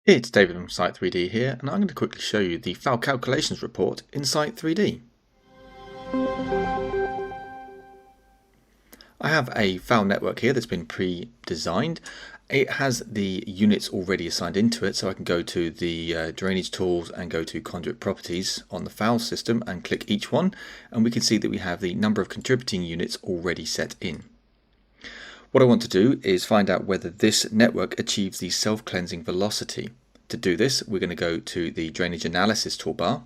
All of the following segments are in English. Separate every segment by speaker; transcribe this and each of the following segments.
Speaker 1: It's David from Site3D here, and I'm going to quickly show you the foul calculations report in Site3D. I have a foul network here that's been pre-designed. It has the units already assigned into it, so I can go to the drainage tools and go to conduit properties on the foul system and click each one, and we can see that we have the number of contributing units already set in. What I want to do is find out whether this network achieves the self-cleansing velocity. To do this, we're going to go to the drainage analysis toolbar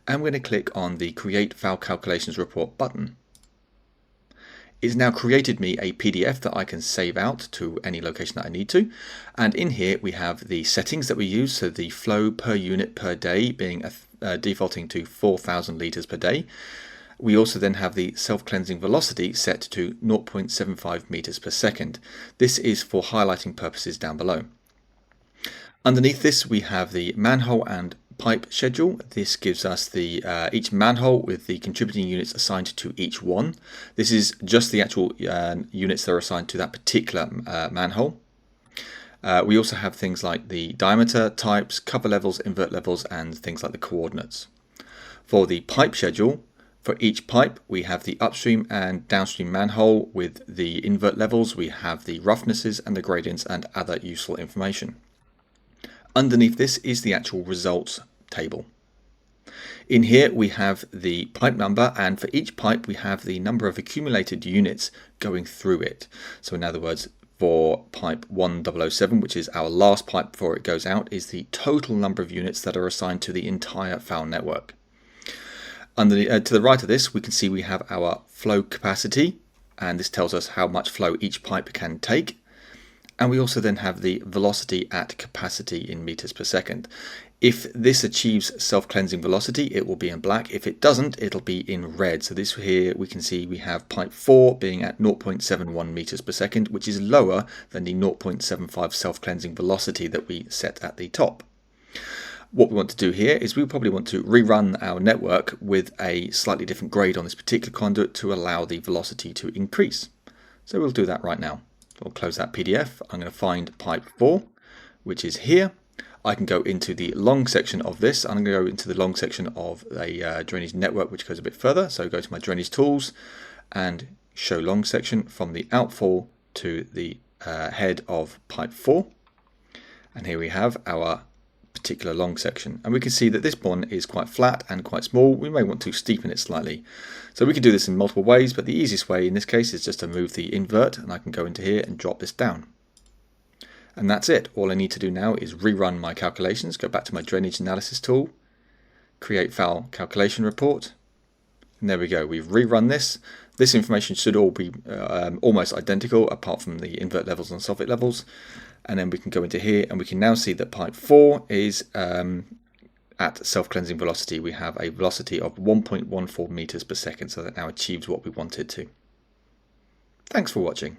Speaker 1: and we're going to click on the Create Foul Calculations Report button. It's now created me a PDF that I can save out to any location that I need to, and in here we have the settings that we use, so the flow per unit per day being defaulting to 4,000 litres per day. We also then have the self-cleansing velocity set to 0.75 meters per second. This is for highlighting purposes down below. Underneath this we have the manhole and pipe schedule. This gives us the each manhole with the contributing units assigned to each one. This is just the actual units that are assigned to that particular manhole. We also have things like the diameter, types, cover levels, invert levels, and things like the coordinates. For the pipe schedule, for each pipe we have the upstream and downstream manhole with the invert levels, we have the roughnesses and the gradients and other useful information. Underneath this is the actual results table. In here we have the pipe number, and for each pipe we have the number of accumulated units going through it. So in other words, for pipe 1007, which is our last pipe before it goes out, is the total number of units that are assigned to the entire foul network. To the right of this we can see we have our flow capacity, and this tells us how much flow each pipe can take. And we also then have the velocity at capacity in meters per second. If this achieves self-cleansing velocity, it will be in black. If it doesn't, it'll be in red. So this here we can see we have pipe 4 being at 0.71 meters per second, which is lower than the 0.75 self-cleansing velocity that we set at the top. What we want to do here is we probably want to rerun our network with a slightly different grade on this particular conduit to allow the velocity to increase. So we'll do that right now. I'll close that PDF. I'm going to find pipe 4, which is here. I can go into the long section of this. I'm going to go into the long section of a drainage network, which goes a bit further. So go to my drainage tools and show long section from the outfall to the head of pipe 4. And here we have our particular long section, and we can see that this one is quite flat and quite small. We may want to steepen it slightly, so we can do this in multiple ways, but the easiest way in this case is just to move the invert, and I can go into here and drop this down, and that's it. All I need to do now is rerun my calculations, go back to my drainage analysis tool, create foul calculation report, and there we go. We've rerun this. This information should all be almost identical apart from the invert levels and soffit levels. And then we can go into here and we can now see that pipe 4 is at self-cleansing velocity. We have a velocity of 1.14 meters per second, so that now achieves what we wanted to. Thanks for watching.